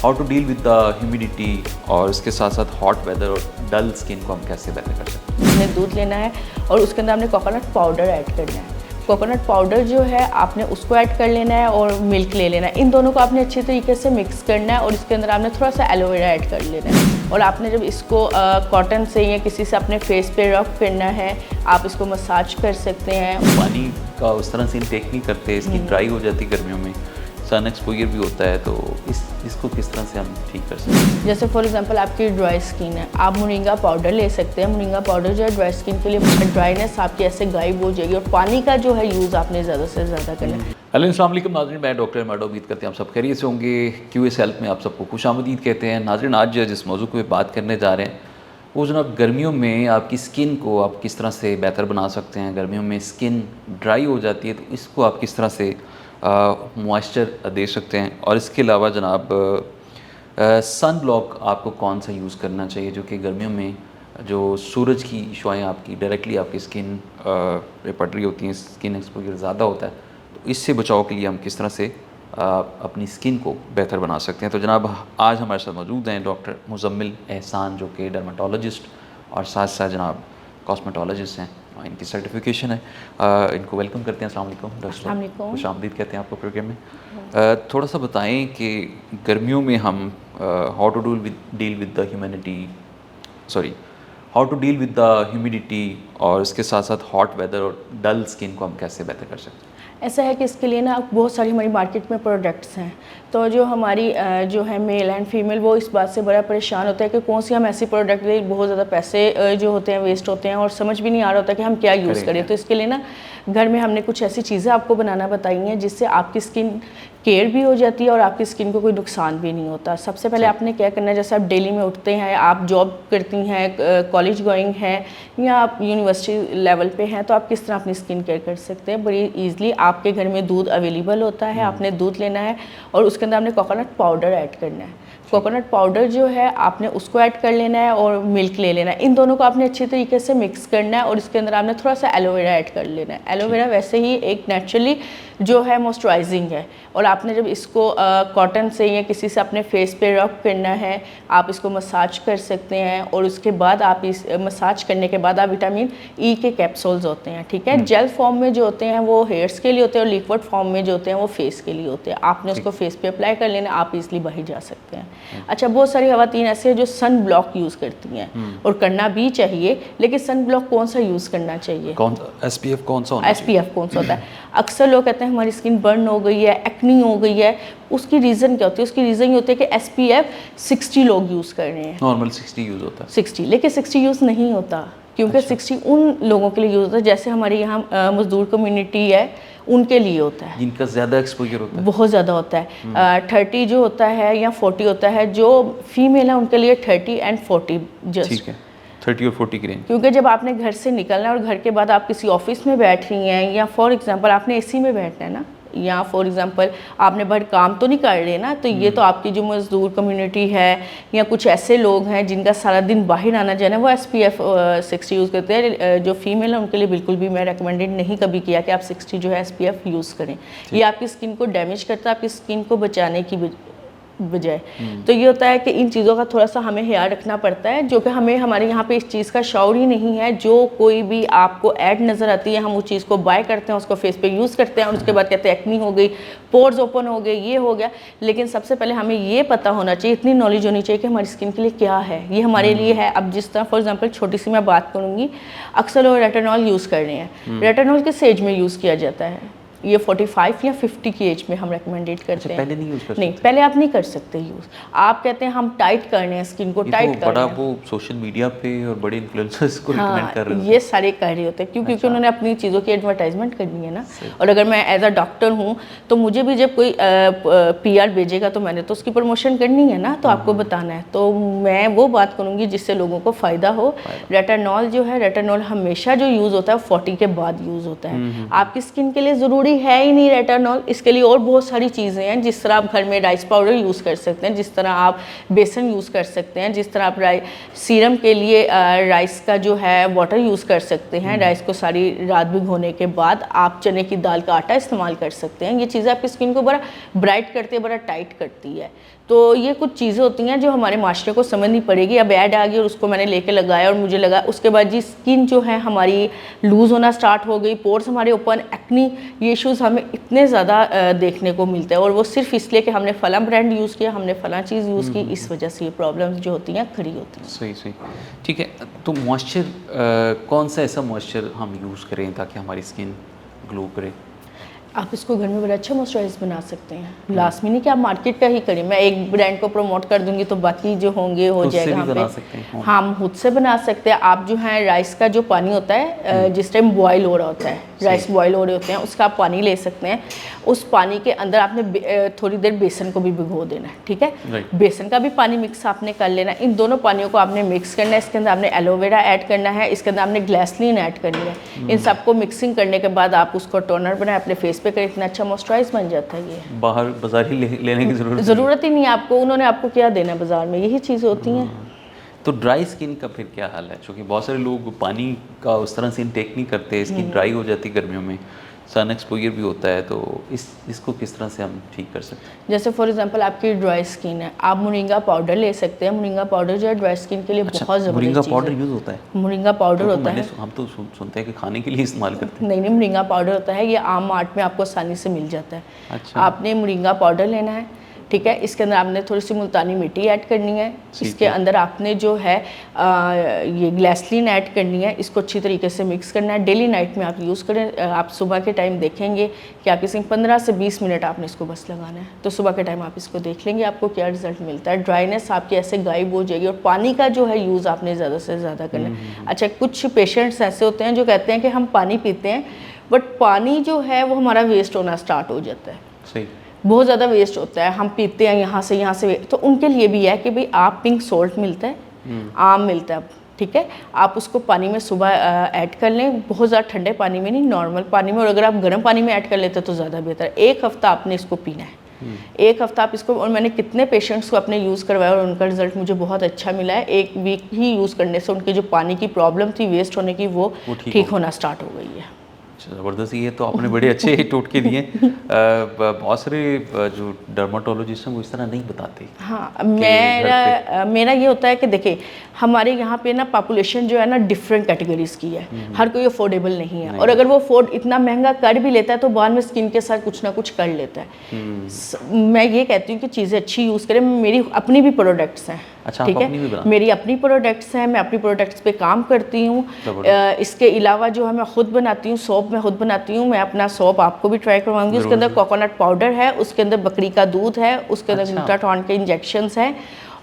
How to deal with the humidity और इसके साथ साथ हॉट वेदर और डल स्किन को हम कैसे बेहतर कर सकते हैं। आपने दूध लेना है और उसके अंदर आपने कोकोनट पाउडर ऐड करना है। कोकोनट पाउडर जो है आपने उसको ऐड कर लेना है और मिल्क ले लेना है। इन दोनों को आपने अच्छी तरीके से मिक्स करना है और इसके अंदर आपने थोड़ा सा एलोवेरा ऐड कर लेना है। और आपने जब इसको कॉटन से या किसी से अपने फेस पे रब करना है, आप इसको मसाज कर सकते हैं। पानी का उस तरह से इनटेक नहीं करते, इसकी ड्राई हो जाती गर्मियों में, सन एक्सपोजर भी होता है, तो इसको किस तरह से हम ठीक कर सकते हैं। जैसे फॉर एग्जांपल आपकी ड्राई स्किन है, आप मोरिंगा पाउडर ले सकते हैं। मोरिंगा पाउडर जो है ड्राई स्किन के लिए ड्राइनेस आपकी ऐसे गायब हो जाएगी। और पानी का जो है यूज़ आपने ज़्यादा से ज़्यादा करना है। हेलो अस्सलाम वालेकुम नाज़रीन, मैं डॉक्टर मैडो, उम्मीद करते हैं आप सब खैरियत से होंगे। QS हेल्थ में आप सबको खुशामदीद कहते हैं। नाज़रीन, आज जिस मौजू पे बात करने जा रहे हैं वो जनाब गर्मियों में आपकी स्किन को आप किस तरह से बेहतर बना सकते हैं। गर्मियों में स्किन ड्राई हो जाती है, तो इसको आप किस तरह से मॉइस्चर दे सकते हैं। और इसके अलावा जनाब सन ब्लॉक आपको कौन सा यूज़ करना चाहिए, जो कि गर्मियों में जो सूरज की शुआएँ आपकी डायरेक्टली आपकी स्किन पे पड़ रही होती हैं, स्किन एक्सपोजर ज़्यादा होता है, तो इससे बचाव के लिए हम किस तरह से अपनी स्किन को बेहतर बना सकते हैं। तो जनाब आज हमारे साथ मौजूद हैं डॉक्टर मुजम्मिल एहसान, जो कि डर्माटोलॉजिस्ट और साथ साथ जनाब कॉस्मेटोलॉजिस्ट हैं, इनकी सर्टिफिकेशन है। इनको वेलकम करते हैं। अस्सलाम वालेकुम डॉक्टर साहब, खुशामदीद कहते हैं आपको प्रोग्राम में। थोड़ा सा बताएं कि गर्मियों में हम how to deal with the humidity और इसके साथ साथ हॉट वेदर और डल स्किन को हम कैसे बेहतर कर सकते हैं। ऐसा है कि इसके लिए ना बहुत सारी हमारी मार्केट में प्रोडक्ट्स हैं, तो जो हमारी जो है मेल एंड फीमेल वो इस बात से बड़ा परेशान होता है कि कौन सी हम ऐसी प्रोडक्ट लें। बहुत ज़्यादा पैसे जो होते हैं वेस्ट होते हैं और समझ भी नहीं आ रहा होता कि हम क्या यूज़ करें। तो इसके लिए ना घर में हमने कुछ ऐसी चीज़ें आपको बनाना बताई हैं जिससे आपकी स्किन केयर भी हो जाती है और आपकी स्किन को कोई नुकसान भी नहीं होता। सबसे पहले आपने क्या करना है, जैसे आप डेली में उठते हैं, आप जॉब करती हैं, कॉलेज गोइंग हैं या आप यूनिवर्सिटी लेवल पे हैं, तो आप किस तरह अपनी स्किन केयर कर सकते हैं बड़ी ईजिली। आपके घर में दूध अवेलेबल होता है, आपने दूध लेना है और उसके अंदर आपने कोकोनट पाउडर ऐड करना है। कोकोनट पाउडर जो है आपने उसको ऐड कर लेना है और मिल्क ले लेना है। इन दोनों को आपने अच्छी तरीके से मिक्स करना है और इसके अंदर आपने थोड़ा सा एलोवेरा ऐड कर लेना है। एलोवेरा वैसे ही एक नेचुरली जो है मॉइस्चराइजिंग है और आपने जब इसको कॉटन से या किसी से अपने फेस पे रब करना है, आप इसको मसाज कर सकते हैं। और उसके बाद आप इस मसाज करने के बाद आप विटामिन E के कैप्सूल्स होते हैं, ठीक है, जेल फॉर्म में जो होते हैं वो हेयर्स के लिए होते हैं और लिक्विड फॉर्म में जो होते हैं वो फेस के लिए होते हैं। आपने उसको फेस पे अप्लाई कर लेना, आप इजली बाहर जा सकते हैं। अच्छा, बहुत सारी खवातीन ऐसे हैं जो सन ब्लॉक यूज़ करती हैं और करना भी चाहिए, लेकिन सन ब्लॉक कौन सा यूज़ करना चाहिए, SPF कौन सा होता है। अक्सर लोग कहते हैं हमारी स्किन बर्न हो गई है, एक्नी हो गई है। उसकी रीज़न क्या होती है? उसकी रीज़न ये होती है कि SPF 60 लोग यूज़ कर रहे हैं। नॉर्मल 60 यूज़ होता है, 60, लेकिन 60 यूज़ नहीं होता, क्योंकि 60 उन लोगों के लिए यूज़ होता है जैसे हमारे यहाँ मजदूर कम्युनिटी है, उनके लिए होता है, जिनका ज़्यादा एक्सपोजर होता है, बहुत ज़्यादा होता है। 30 जो होता है या 40 होता है, जो फीमेल है उनके लिए 30 एंड 40 जस्ट, ठीक है, 30 और 40 की रेंज। क्योंकि जब आपने घर से निकलना है और घर के बाद आप किसी ऑफिस में बैठ रही हैं या फॉर एग्जांपल आपने AC में बैठना है ना, या फॉर एग्जांपल आपने बाहर काम तो नहीं कर रहे ना, तो ये तो आपकी जो मजदूर कम्युनिटी है या कुछ ऐसे लोग हैं जिनका सारा दिन बाहर आना जाना है, वो SPF 60 यूज़ करते हैं। जो फीमेल है उनके लिए बिल्कुल भी मैं रेकमेंडेड नहीं कभी किया कि आप 60 जो है SPF यूज़ करें। ये आपकी स्किन को डैमेज करता है, आपकी स्किन को बचाने की बजाय। तो ये होता है कि इन चीज़ों का थोड़ा सा हमें ख्याल रखना पड़ता है, जो कि हमें हमारे यहाँ पे इस चीज़ का शौर ही नहीं है। जो कोई भी आपको ऐड नज़र आती है, हम उस चीज़ को बाय करते हैं, उसको फेस पे यूज़ करते हैं और उसके बाद कहते हैं एक्नी हो गई, पोर्स ओपन हो गए, ये हो गया। लेकिन सबसे पहले हमें ये पता होना चाहिए, इतनी नॉलेज होनी चाहिए कि हमारी स्किन के लिए क्या है, ये हमारे लिए है। अब जिस तरह फॉर एग्जाम्पल छोटी सी मैं बात करूँगी, अक्सर लोग रेटानॉल यूज़ कर रहे हैं। रेटानॉल किस एज में यूज़ किया जाता है? ये 45 या 50 की एज में हम रेकमेंडेड करते हैं। पहले नहीं यूज़ कर सकते? नहीं, पहले आप नहीं कर सकते यूज़। आप कहते हैं हम टाइट करने हैं, स्किन को टाइट करना है, वो सोशल मीडिया पे और बड़े इन्फ्लुएंसर्स को रिकमेंड कर रहे हैं, ये सारे कर रहे होते हैं क्योंकि उन्होंने अपनी चीज़ों की एडवर्टाइजमेंट करनी है ना। और अगर मैं एज अ डॉक्टर हूँ तो मुझे भी जब कोई PR भेजेगा तो मैंने तो उसकी प्रमोशन करनी है ना, तो आपको बताना है। तो मैं वो बात करूँगी जिससे लोगों को फ़ायदा हो। रेटानॉल जो है, रेटानॉल हमेशा जो यूज़ होता है 40 के बाद यूज़ होता है। आपकी स्किन के लिए ज़रूरी है ही नहीं रेटानॉल, इसके लिए और बहुत सारी चीज़ें हैं। जिस तरह आप घर में राइस पाउडर यूज़ कर सकते हैं, जिस तरह आप बेसन यूज़ कर सकते हैं, जिस तरह आप सीरम के लिए राइस का जो है वाटर यूज़ कर सकते हैं। राइस को सारी रात भिगोने के बाद आप चने की दाल का आटा इस्तेमाल कर सकते हैं। ये चीज़ें आपकी स्किन को बड़ा ब्राइट करती है, बड़ा टाइट करती है। तो ये कुछ चीज़ें होती हैं जो हमारे माशरे को समझनी पड़ेगी। अब ऐड आ गई और उसको मैंने लेके लगाया और मुझे लगा, उसके बाद जी स्किन जो है हमारी लूज़ होना स्टार्ट हो गई, पोर्स हमारे ओपन, एक्नी, ये इश्यूज़ हमें इतने ज़्यादा देखने को मिलते हैं। और वो सिर्फ इसलिए कि हमने फला ब्रांड यूज़ किया, हमने फला चीज़ यूज़ की, इस वजह से ये प्रॉब्लम्स जो होती हैं खड़ी होती हैं। सही सही, ठीक है। तो मॉइस्चर, कौन सा ऐसा मॉइस्चर हम यूज़ करें ताकि हमारी स्किन ग्लो करे? आप इसको घर में बड़ा अच्छा मॉइस्चराइज बना सकते हैं। लास्ट में नहीं कि आप मार्केट का ही करें, मैं एक ब्रांड को प्रमोट कर दूंगी तो बाकी जो होंगे हो जाएगा हम पे। हाँ, हम खुद से बना सकते हैं। आप जो है राइस का जो पानी होता है, जिस टाइम बॉयल हो रहा होता है, राइस बॉयल हो रहे होते हैं, उसका आप पानी ले सकते हैं। उस पानी के अंदर आपने थोड़ी देर बेसन को भी भिगो देना है, ठीक है। बेसन का भी पानी मिक्स आपने कर लेना है। इन दोनों पानियों को आपने मिक्स करना है। इसके अंदर आपने एलोवेरा ऐड करना है, इसके अंदर आपने ग्लिसरीन ऐड करनी है। इन सबको मिक्सिंग करने के बाद आप उसको टोनर बनाए, अपने फेस पे करें, इतना अच्छा मॉइस्चराइज बन जाता है। ये बाहर बाजार ही लेने की ज़रूरत ही नहीं है आपको। उन्होंने आपको क्या देना है बाजार में, यही चीज़ होती हैं। तो ड्राई स्किन का फिर क्या हाल है? क्योंकि बहुत सारे लोग पानी का उस तरह से इनटेक नहीं करते, स्किन ड्राई हो जाती है गर्मियों में, सन एक्सपोजर भी होता है, तो इसको किस तरह से हम ठीक कर सकते हैं? जैसे फॉर एग्जांपल आपकी ड्राई स्किन है, आप मोरिंगा पाउडर ले सकते हैं। मोरिंगा पाउडर जो है ड्राई स्किन के लिए बहुत ज़बरदस्त चीज़ है। मोरिंगा पाउडर यूज़ होता है? मोरिंगा पाउडर होता है, हम तो सुनते हैं कि खाने के लिए इस्तेमाल करते हैं। नहीं, मोरिंगा पाउडर होता है, ये आम मार्ट में आपको आसानी से मिल जाता है। अच्छा। आपने मोरिंगा पाउडर लेना है, ठीक है। इसके अंदर आपने थोड़ी सी मुल्तानी मिट्टी ऐड करनी है। इसके अंदर आपने जो है ये ग्लिसरीन ऐड करनी है। इसको अच्छी तरीके से मिक्स करना है। डेली नाइट में आप यूज़ करें। आप सुबह के टाइम देखेंगे कि आपकी स्किन 15 से 20 मिनट आपने इसको बस लगाना है, तो सुबह के टाइम आप इसको देख लेंगे आपको क्या रिजल्ट मिलता है। ड्राइनेस आपकी ऐसे गायब हो जाएगी। और पानी का जो है यूज़ आपने ज़्यादा से ज़्यादा करना है। अच्छा, कुछ पेशेंट्स ऐसे होते हैं जो कहते हैं कि हम पानी पीते हैं, बट पानी जो है वो हमारा वेस्ट होना स्टार्ट हो जाता है। सही, बहुत ज़्यादा वेस्ट होता है, हम पीते हैं यहाँ से। तो उनके लिए भी है कि भाई आप पिंक सॉल्ट मिलता है, आम मिलता है, ठीक है, आप उसको पानी में सुबह ऐड कर लें। बहुत ज़्यादा ठंडे पानी में नहीं, नॉर्मल पानी में। और अगर आप गर्म पानी में ऐड कर लेते हैं तो ज़्यादा बेहतर है। 1 हफ्ता आपने इसको पीना है। 1 हफ्ता आप इसको, और मैंने कितने पेशेंट्स को अपने यूज़ करवाया और उनका रिजल्ट मुझे बहुत अच्छा मिला है। 1 वीक ही यूज़ करने से उनकी जो पानी की प्रॉब्लम थी वेस्ट होने की, वो ठीक होना स्टार्ट हो गई है। ज़बरदस्त, ये तो आपने बड़े अच्छे टोटके दिए। बहुत सारे जो डर्माटोलॉजिस्ट हैं वो इस तरह नहीं बताते। हाँ, मेरा ये होता है कि देखिए हमारे यहाँ पे ना पॉपुलेशन जो है ना डिफरेंट कैटेगरीज की है। हर कोई अफोर्डेबल नहीं है। और अगर वो अफोर्ड इतना महंगा कर भी लेता है तो बाद में स्किन के साथ कुछ ना कुछ कर लेता है। मैं ये कहती हूँ कि चीज़ें अच्छी यूज़ करें। मेरी अपनी भी प्रोडक्ट्स हैं, अच्छा, ठीक है, मेरी अपनी प्रोडक्ट्स हैं, मैं अपनी प्रोडक्ट्स पे काम करती हूँ। इसके अलावा जो है मैं खुद बनाती हूँ, सोप मैं खुद बनाती हूँ। मैं अपना सोप आपको भी ट्राई करवाऊंगी। उसके अंदर कोकोनट पाउडर है, उसके अंदर बकरी का दूध है, उसके अंदर ग्लूटाथॉन के इंजेक्शंस हैं,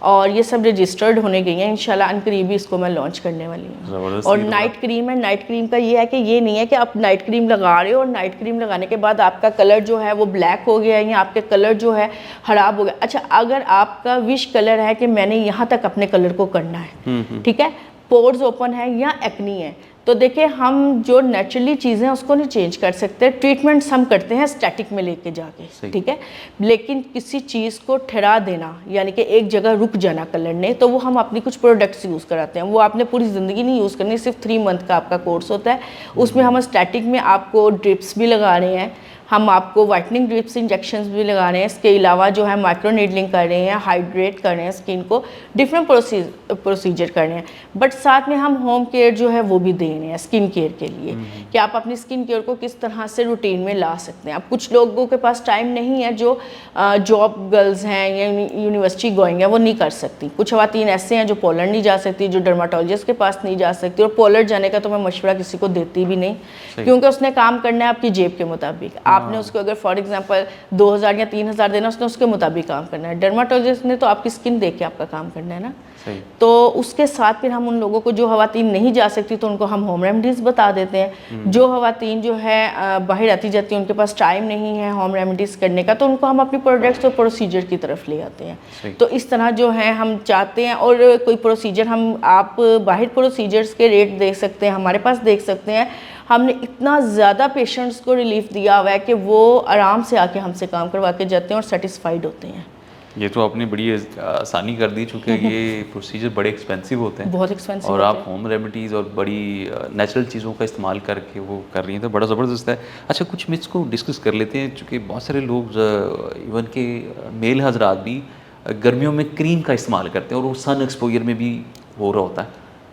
और ये सब रजिस्टर्ड होने गई हैं। इंशाल्लाह अनकरीबी इसको मैं लॉन्च करने वाली हूँ। और नाइट क्रीम है। नाइट क्रीम का ये है कि ये नहीं है कि आप नाइट क्रीम लगा रहे हो और नाइट क्रीम लगाने के बाद आपका कलर जो है वो ब्लैक हो गया है या आपके कलर जो है खराब हो गया। अच्छा, अगर आपका विश कलर है कि मैंने यहाँ तक अपने कलर को करना है, ठीक है, पोर्स ओपन है या एक्नी है, तो देखिए हम जो नेचुरली चीज़ें हैं उसको नहीं चेंज कर सकते। ट्रीटमेंट्स हम करते हैं स्टैटिक में लेके जाके, ठीक है, लेकिन किसी चीज़ को ठहरा देना यानी कि एक जगह रुक जाना कलर ने, तो वो हम अपनी कुछ प्रोडक्ट्स यूज़ कराते हैं। वो आपने पूरी ज़िंदगी नहीं यूज़ करनी, सिर्फ 3 मंथ का आपका कोर्स होता है। उसमें हम स्टैटिक में आपको ड्रिप्स भी लगा रहे हैं, हम आपको वाइटनिंग ड्रिप्स इंजेक्शंस भी लगा रहे हैं। इसके अलावा जो है माइक्रो नीडलिंग कर रहे हैं, हाइड्रेट कर रहे हैं स्किन को, डिफरेंट प्रोसीजर कर रहे हैं। बट साथ में हम होम केयर जो है वो भी दे रहे हैं स्किन केयर के लिए, कि आप अपनी स्किन केयर को किस तरह से रूटीन में ला सकते हैं। अब कुछ लोगों के पास टाइम नहीं है, जो जॉब गर्ल्स हैं या यूनिवर्सिटी गोइंग है, वो नहीं कर सकती। कुछ ख़वातीन ऐसे हैं जो पोलर नहीं जा सकती, जो डर्माटोलॉजिस्ट के पास नहीं जा सकती। और पोलर जाने का तो मैं मशवरा किसी को देती भी नहीं, क्योंकि उसने काम करना है आपकी जेब के मुताबिक। आपने उसको अगर फॉर एग्जांपल 2000 या 3000 देना, उसने उसके मुताबिक काम करना है। डर्माटोलॉजिस्ट ने तो आपकी स्किन देख के आपका काम करना है ना। तो उसके साथ फिर हम उन लोगों को, जो ख़वातीन नहीं जा सकती, तो उनको हम होम रेमेडीज़ बता देते हैं। जो ख़वातीन जो है बाहर आती जाती हैं, उनके पास टाइम नहीं है होम रेमेडीज़ करने का, तो उनको हम अपनी प्रोडक्ट्स और प्रोसीजर की तरफ ले आते हैं। तो इस तरह जो है हम चाहते हैं। और कोई प्रोसीजर आप बाहर प्रोसीजर्स के रेट देख सकते हैं, हमारे पास देख सकते हैं। हमने इतना ज़्यादा पेशेंट्स को रिलीफ दिया हुआ है कि वो आराम से आके हमसे काम करवा के जाते हैं और सेटिस्फाइड होते हैं। ये तो आपने बड़ी आसानी कर दी, चूँकि ये प्रोसीजर बड़े एक्सपेंसिव होते हैं, बहुत एक्सपेंसिव, और आप होम रेमेडीज़ और बड़ी नेचुरल चीज़ों का इस्तेमाल करके वो कर रही हैं, तो बड़ा ज़बरदस्त है। अच्छा, कुछ मिथ्स को डिस्कस कर लेते हैं, चूँकि बहुत सारे लोग इवन के मेल हजरात भी गर्मियों में क्रीम का इस्तेमाल करते हैं और वो सन एक्सपोजर में भी हो रहा होता है,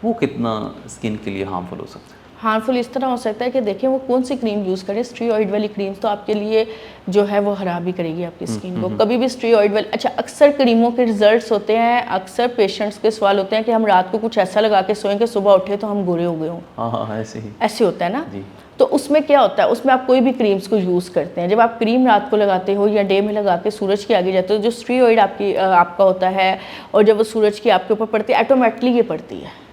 वो कितना स्किन के लिए हार्मफुल हो सकता है? हार्मफुल इस तरह हो सकता है कि देखिए वो कौन सी क्रीम यूज़ करें। स्टीरॉइड वाली क्रीम तो आपके लिए जो है वो ख़राब ही करेगी आपकी स्किन को। कभी भी स्टीरॉइड वाली, अच्छा अक्सर क्रीमों के रिजल्ट्स होते हैं, अक्सर पेशेंट्स के सवाल होते हैं कि हम रात को कुछ ऐसा लगा के सोएं कि सुबह उठे तो हम गोरे हो गए हों। हाँ, ऐसे ही ऐसे होता है ना जी। तो उसमें क्या होता है, उसमें आप कोई भी क्रीम्स को यूज़ करते हैं, जब आप क्रीम रात को लगाते हो या डे में लगा के सूरज के आगे जाते हो, जो स्टीरॉइड आपका होता है और जब वो सूरज की आपके ऊपर पड़ती है ऑटोमेटिकली ये पड़ती है,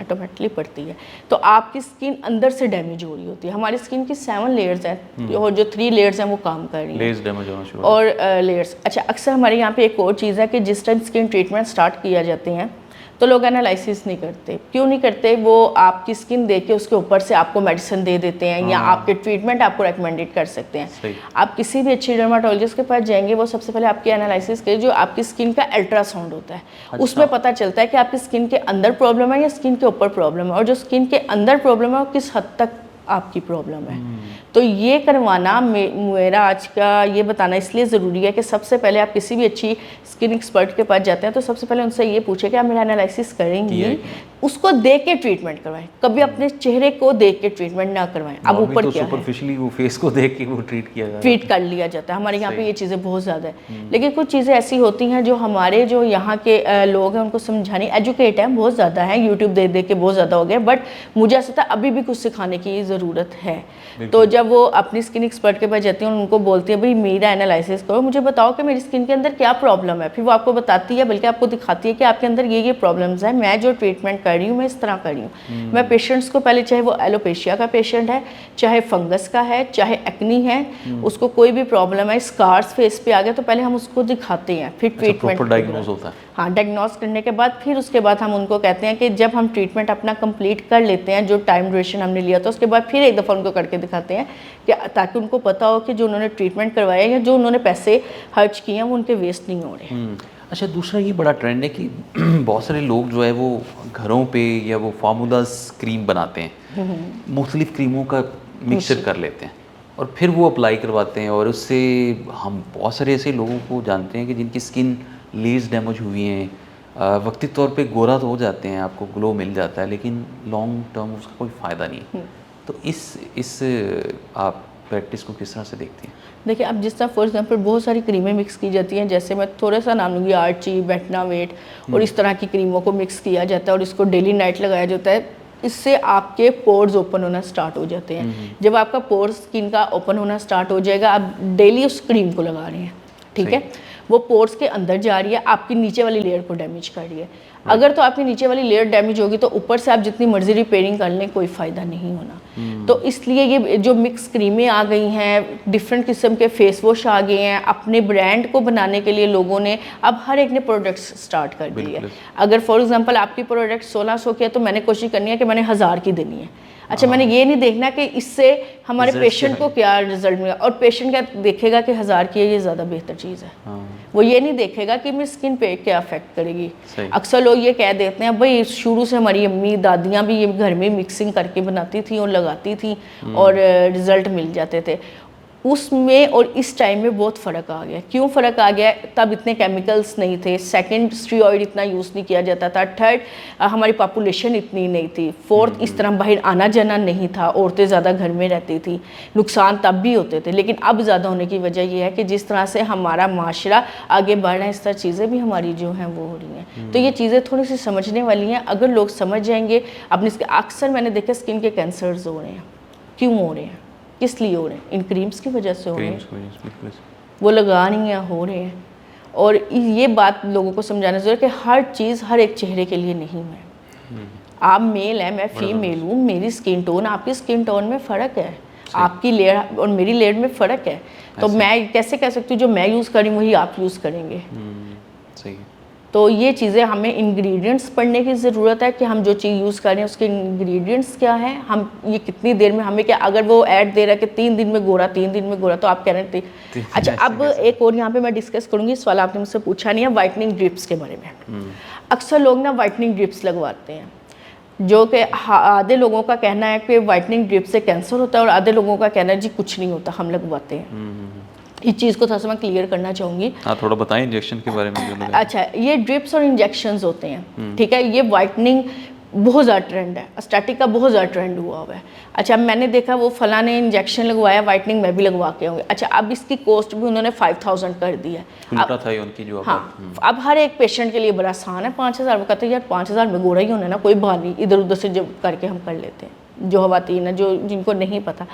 ऑटोमेटिकली पड़ती है, तो आपकी स्किन अंदर से डैमेज हो रही होती है। हमारी स्किन की 7 लेयर्स हैं और जो 3 लेयर्स हैं वो काम कर रही हैं, लेयर्स डैमेज होना शुरू और लेयर्स। अच्छा अक्सर हमारे यहाँ पे एक और चीज़ है कि जिस टाइम स्किन ट्रीटमेंट स्टार्ट किया जाते हैं तो लोग एनालिसिस नहीं करते। क्यों नहीं करते? वो आपकी स्किन देख के उसके ऊपर से आपको मेडिसिन दे देते हैं या आपके ट्रीटमेंट आपको रिकमेंडेड कर सकते हैं। सही। आप किसी भी अच्छे डर्माटोलॉजिस्ट के पास जाएंगे, वो सबसे पहले आपकी एनालिसिस के जो आपकी स्किन का अल्ट्रासाउंड होता है, अच्छा। उसमें पता चलता है कि आपकी स्किन के अंदर प्रॉब्लम है या स्किन के ऊपर प्रॉब्लम है, और जो स्किन के अंदर प्रॉब्लम है वो किस हद तक आपकी प्रॉब्लम है। तो ये करवाना मेरा आज का ये बताना इसलिए ज़रूरी है कि सबसे पहले आप किसी भी अच्छी स्किन एक्सपर्ट के पास जाते हैं तो सबसे पहले उनसे ये पूछे कि आप मेरा एनालिसिस करेंगी, उसको देख के ट्रीटमेंट करवाएं, कभी अपने चेहरे को देख के ट्रीटमेंट ना करवाएं। अब ऊपर तो क्या है, सुपरफिशियली वो फेस को देख के वो ट्रीट किया जाता है, ट्रीट कर लिया जाता है। हमारे यहाँ पे ये चीज़ें बहुत ज़्यादा है, लेकिन कुछ चीज़ें ऐसी होती हैं जो हमारे जो यहाँ के लोग हैं उनको समझानी, एजुकेट हैं बहुत ज़्यादा है, यूट्यूब देख देख के बहुत ज़्यादा हो गए, बट मुझे ऐसा था अभी भी कुछ सिखाने की ज़रूरत है। तो जब वो अपनी स्किन एक्सपर्ट के पास जाती हैं उनको बोलती है भाई मेरा एनालिसिस करो, मुझे बताओ कि मेरी स्किन के अंदर क्या प्रॉब्लम है, फिर वो आपको बताती है, बल्कि आपको दिखाती है कि आपके अंदर ये प्रॉब्लम्स है, मैं जो ट्रीटमेंट कर रही हूँ मैं इस तरह कर रही हूँ। मैं पेशेंट्स को पहले, चाहे वो एलोपेशिया का पेशेंट है, चाहे फंगस का है, चाहे एक्नी है, उसको कोई भी प्रॉब्लम है, स्कार्स फेस पे आ गया, तो पहले हम उसको दिखाते हैं, फिर ट्रीटमेंट डायग्नोज होता है। हाँ, डायग्नोज करने के बाद फिर उसके बाद हम उनको कहते हैं कि जब हम ट्रीटमेंट अपना कंप्लीट कर लेते हैं, जो टाइम ड्यूरेशन हमने लिया था, उसके बाद फिर एक दफ़ा उनको करके दिखाते हैं कि ताकि उनको पता हो कि जो उन्होंने ट्रीटमेंट करवाया या जो उन्होंने पैसे खर्च किए हैं वो उनके वेस्ट नहीं हो रहे। अच्छा, दूसरा ये बड़ा ट्रेंड है कि बहुत सारे लोग जो है वो घरों पे या वो फार्मूलाज क्रीम बनाते हैं, मुख्तलिफ क्रीमों का मिक्सचर कर लेते हैं और फिर वो अप्लाई करवाते हैं, और उससे हम बहुत सारे ऐसे लोगों को जानते हैं कि जिनकी स्किन लेज डैमेज हुई हैं, वक्ती तौर पे गोरा तो हो जाते हैं, आपको ग्लो मिल जाता है, लेकिन लॉन्ग टर्म उसका कोई फ़ायदा नहीं। तो इस आप प्रैक्टिस को किस तरह से देखती हैं? देखिए, अब जिस तरह फॉर एग्जांपल बहुत सारी क्रीमें मिक्स की जाती हैं, जैसे मैं थोड़ा सा नाम लूँगी आर्ची, बेटनावेट और इस तरह की क्रीमों को मिक्स किया जाता है और इसको डेली नाइट लगाया जाता है, इससे आपके पोर्स ओपन होना स्टार्ट हो जाते हैं। जब आपका पोर्स स्किन का ओपन होना स्टार्ट हो जाएगा, आप डेली उस क्रीम को लगा रहे हैं, ठीक है, वो पोर्स के अंदर जा रही है, आपकी नीचे वाली लेयर को डैमेज कर रही है। अगर तो आपकी नीचे वाली लेयर डैमेज होगी तो ऊपर से आप जितनी मर्जी रिपेयरिंग कर लें कोई फ़ायदा नहीं होना। तो इसलिए ये जो मिक्स क्रीमें आ गई हैं, डिफरेंट किस्म के फेस वॉश आ गए हैं, अपने ब्रांड को बनाने के लिए लोगों ने अब हर एक ने प्रोडक्ट्स स्टार्ट कर दिए है। अगर फॉर एग्जांपल आपकी प्रोडक्ट 1600 की है तो मैंने कोशिश करनी है कि मैंने 1000 की देनी है। अच्छा, मैंने ये नहीं देखना कि इससे हमारे पेशेंट को क्या रिजल्ट मिलेगा, और पेशेंट क्या देखेगा कि 1000 की है ये ज़्यादा बेहतर चीज़ है। वो ये नहीं देखेगा कि मेरी स्किन पे क्या अफेक्ट करेगी। अक्सर लोग ये कह देते हैं भाई शुरू से हमारी अम्मी दादियाँ भी ये घर में मिक्सिंग करके बनाती थी और लगाती थी और रिजल्ट मिल जाते थे। उसमें और इस टाइम में बहुत फ़र्क आ गया। क्यों फ़र्क आ गया? तब इतने केमिकल्स नहीं थे, सेकंड स्टीरॉइड इतना यूज़ नहीं किया जाता था, थर्ड हमारी पॉपुलेशन इतनी नहीं थी, फोर्थ इस तरह बाहर आना जाना नहीं था, औरतें ज़्यादा घर में रहती थी, नुकसान तब भी होते थे। लेकिन अब ज़्यादा होने की वजह यह है कि जिस तरह से हमारा माशरा आगे बढ़ रहा है, इस तरह चीज़ें भी हमारी जो हैं वो हो रही हैं। तो ये चीज़ें थोड़ी सी समझने वाली हैं। अगर लोग समझ जाएंगे अपनी, अक्सर मैंने देखा स्किन के कैंसर्स हो रहे हैं। क्यों हो रहे हैं? किस लिए हो रहे हैं? इन क्रीम्स की वजह से हो रहे हैं, वो लगा नहीं है, हो रहे हैं। और ये बात लोगों को समझाना ज़रूरी है कि हर चीज़ हर एक चेहरे के लिए नहीं है। आप मेल हैं, मैं फीमेल हूँ, मेरी स्किन टोन आपकी स्किन टोन में फ़र्क है, आपकी लेयर और मेरी लेयर में फ़र्क है। तो मैं कैसे कह सकती हूँ जो मैं यूज़ करी वही आप यूज़ करेंगे? सही। तो ये चीज़ें हमें इंग्रेडिएंट्स पढ़ने की ज़रूरत है कि हम जो चीज़ यूज़ कर रहे हैं उसके इंग्रेडिएंट्स क्या हैं, हम ये कितनी देर में, हमें क्या, अगर वो ऐड दे रहा है कि 3 दिन में गोरा, 3 दिन में गोरा, तो आप कह रहे हैं अच्छा। अब एक और यहाँ पे मैं डिस्कस करूँगी, इस वाला आपने मुझसे पूछा नहीं है, वाइटनिंग ड्रिप्स के बारे में। अक्सर लोग ना वाइटनिंग ड्रिप्स लगवाते हैं, जो कि आधे लोगों का कहना है कि वाइटनिंग ड्रिप से कैंसर होता है और आधे लोगों का कहना है जी कुछ नहीं होता, हम लगवाते हैं। इस चीज़ को थोड़ा सा मैं क्लियर करना चाहूँगी। हाँ, थोड़ा बताएं इंजेक्शन के बारे में जो लोग। अच्छा, ये ड्रिप्स और इंजेक्शंस होते हैं, ठीक है। ये वाइटनिंग बहुत ज़्यादा ट्रेंड है, स्टैटिक का बहुत ज़्यादा ट्रेंड हुआ हुआ है। अच्छा, मैंने देखा वो फला ने इंजेक्शन लगवाया, वाइटनिंग मैं भी लगवा के आऊँगी। अच्छा, अब इसकी कॉस्ट भी उन्होंने 5000 कर दी है। उल्टा था ये उनकी जो। हाँ, अब हर एक पेशेंट के लिए बड़ा आसान है। 5000 वो कहते हैं यार 5000 में गोरा ही होना है ना, कोई बात नहीं, इधर उधर से जब करके हम कर लेते हैं। जो खवातीन है, जो जिनको नहीं पता,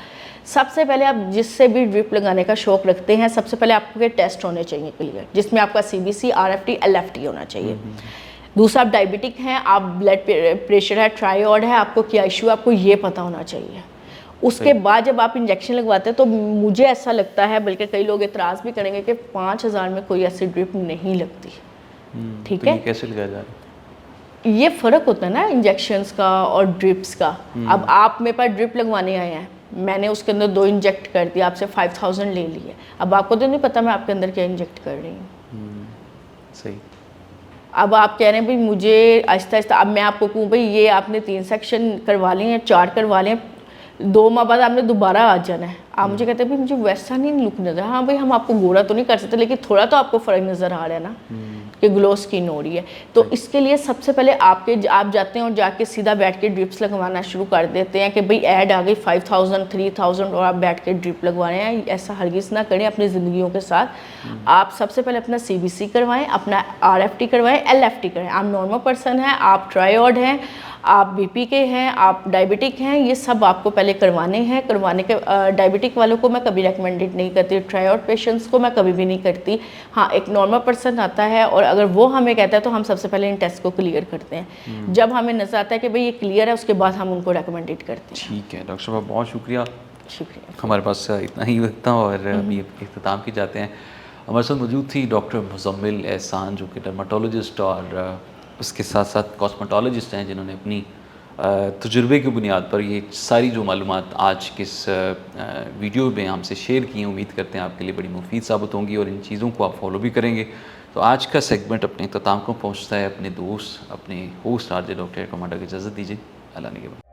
सबसे पहले आप जिससे भी ड्रिप लगाने का शौक रखते हैं, सबसे पहले आपके टेस्ट होने चाहिए क्लियर, जिसमें आपका CBC, RFT, LFT होना चाहिए। दूसरा, आप डायबिटिक हैं, आप ब्लड प्रेशर है, थायराइड है, आपको क्या इशू है, आपको ये पता होना चाहिए। उसके बाद जब आप इंजेक्शन लगवाते हैं तो मुझे ऐसा लगता है, बल्कि कई लोग एतराज़ भी करेंगे कि 5000 में कोई ऐसी ड्रिप नहीं लगती। ठीक तो है, ये कैसे लगाया जा रहा है? ये फ़र्क होता है ना इंजेक्शंस का और ड्रिप्स का। अब आप मेरे पास ड्रिप लगवाने आए हैं, मैंने उसके अंदर 2 इंजेक्ट कर दिया, आपसे 5000 ले लिए। अब आपको तो नहीं पता मैं आपके अंदर क्या इंजेक्ट कर रही हूँ। सही। अब आप कह रहे हैं भाई मुझे आहिस्ता आहिस्ता, अब मैं आपको कहूँ भाई ये आपने 3 सेक्शन करवा लिए हैं, 4 करवा लिए हैं, 2 माह बाद आपने दोबारा आ जाना है। आप मुझे कहते हैं भाई मुझे वैसा नहीं लुक नजर। हाँ भाई, हम आपको गोरा तो नहीं कर सकते, लेकिन थोड़ा तो आपको फ़र्क नज़र आ रहा है ना कि ग्लो स्किन हो रही है। तो इसके लिए सबसे पहले आप जाते हैं और जाके सीधा बैठ के ड्रिप्स लगवाना शुरू कर देते हैं कि भाई ऐड आ गई 5000, 3000 और आप बैठ के ड्रिप लगवा रहे हैं। ऐसा हरगिज़ ना करें अपनी ज़िंदगियों के साथ। आप सबसे पहले अपना CBC करवाएं, अपना RFT करवाएं, LFT करें। आप नॉर्मल पर्सन हैं, आप थायराइड हैं, आप BP के हैं, आप डायबिटिक हैं, ये सब आपको पहले करवाने हैं। करवाने के डायबिटिक वालों को मैं कभी रेकमेंडेड नहीं करती, थायराइड पेशेंट्स को मैं कभी भी नहीं करती। हाँ, एक नॉर्मल पर्सन आता है और अगर वो हमें कहता है तो हम सबसे पहले इन टेस्ट को क्लियर करते हैं। जब हमें नजर आता है कि भाई ये क्लियर है, उसके बाद हम उनको रेकमेंडेड करते हैं। ठीक है डॉक्टर साहब, बहुत शुक्रिया। शुक्रिया। हमारे पास इतना ही वक्त था और अभी इख्तिताम की जाते हैं। हमारे साथ मौजूद थी डॉक्टर मुज़म्मिल एहसान, जो कि डर्माटोलॉजिस्ट और उसके साथ साथ कॉस्मेटोलॉजिस्ट हैं, जिन्होंने अपनी तजुर्बे की बुनियाद पर ये सारी जो मालूमात आज के इस वीडियो में हमसे शेयर की हैं। उम्मीद करते हैं आपके लिए बड़ी मुफीद साबित होंगी और इन चीज़ों को आप फॉलो भी करेंगे। तो आज का सेगमेंट अपने इख्तिताम को पहुँचता है। अपने दोस्त, अपने होस्ट RJ डॉक्टर कमांडर की इजाज़त दीजिए। अल्लाह ने के बाद।